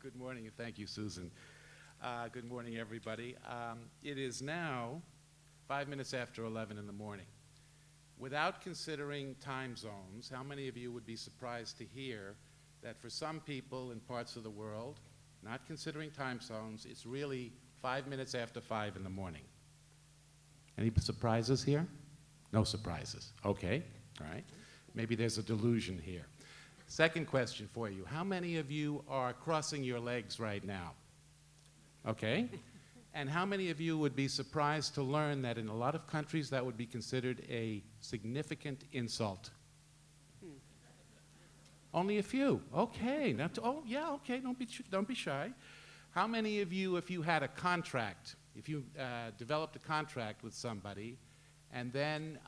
Good morning, and thank you, Susan. Good morning, everybody. It is now 5 minutes after 11 in the morning. Without considering time zones, how many of you would be surprised to hear that for some people in parts of the world, not considering time zones, it's really 5 minutes after 5 in the morning? Any surprises here? No surprises. Okay, all right. Maybe there's a delusion here. Second question for you. How many of you are crossing your legs right now? Okay. And how many of you would be surprised to learn that in a lot of countries that would be considered a significant insult? Only a few. Okay. Oh, yeah, okay. Don't be shy. How many of you, if you had a contract, if you developed a contract with somebody, and then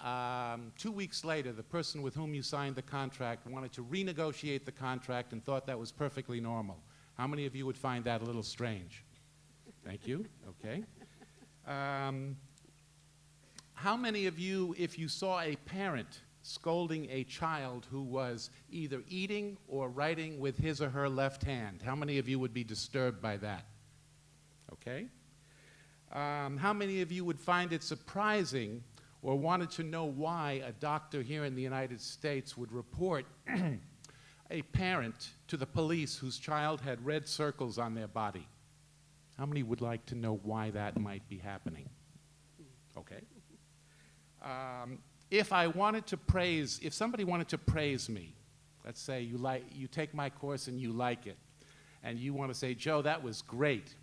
2 weeks later, the person with whom you signed the contract wanted to renegotiate the contract and thought that was perfectly normal? How many of you would find that a little strange? Thank you. Okay. How many of you, if you saw a parent scolding a child who was either eating or writing with his or her left hand, how many of you would be disturbed by that? Okay. How many of you would find it surprising or wanted to know why a doctor here in the United States would report a parent to the police whose child had red circles on their body? How many would like to know why that might be happening? Okay. If somebody wanted to praise me, let's say you take my course and you like it, and you want to say, Joe, that was great.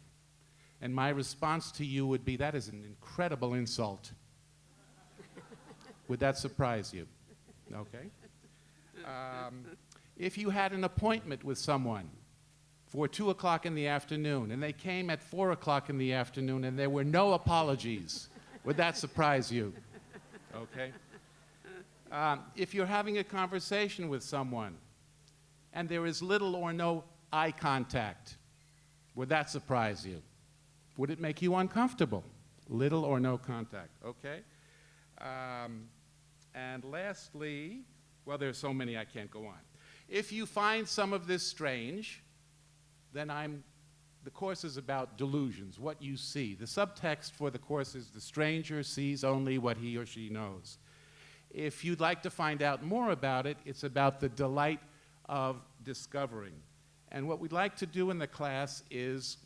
And my response to you would be, that is an incredible insult. Would that surprise you? Okay. If you had an appointment with someone for 2 o'clock in the afternoon, and they came at 4 o'clock in the afternoon, and there were no apologies, would that surprise you? Okay. If you're having a conversation with someone, and there is little or no eye contact, would that surprise you? Would it make you uncomfortable? Little or no contact, okay? And lastly, well, there's so many I can't go on. If you find some of this strange, then the course is about delusions, what you see. The subtext for the course is the stranger sees only what he or she knows. If you'd like to find out more about it, it's about the delight of discovering. And what we'd like to do in the class is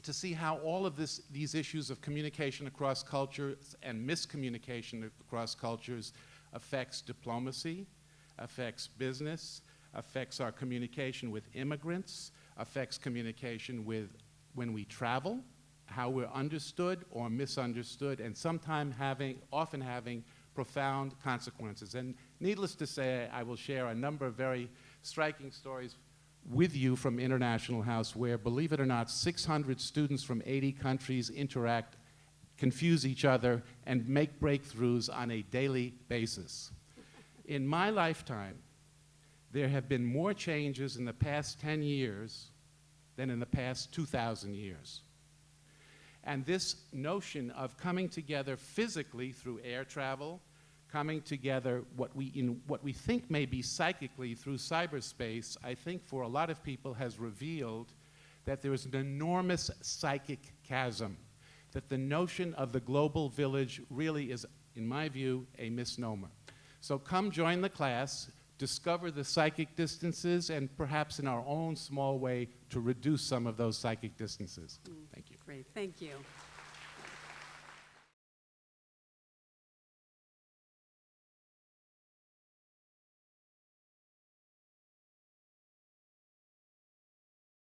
to see how all of these issues of communication across cultures and miscommunication across cultures affects diplomacy, affects business, affects our communication with immigrants, affects communication with when we travel, how we're understood or misunderstood, and often having profound consequences. And needless to say, I will share a number of very striking stories with you from International House where, believe it or not, 600 students from 80 countries interact, confuse each other, and make breakthroughs on a daily basis. In my lifetime, there have been more changes in the past 10 years than in the past 2,000 years. And this notion of coming together physically through air travel, coming together what we think may be psychically through cyberspace, I think for a lot of people has revealed that there is an enormous psychic chasm, that the notion of the global village really is, in my view, a misnomer. So come join the class, discover the psychic distances, and perhaps in our own small way to reduce some of those psychic distances. Thank you. Great, thank you.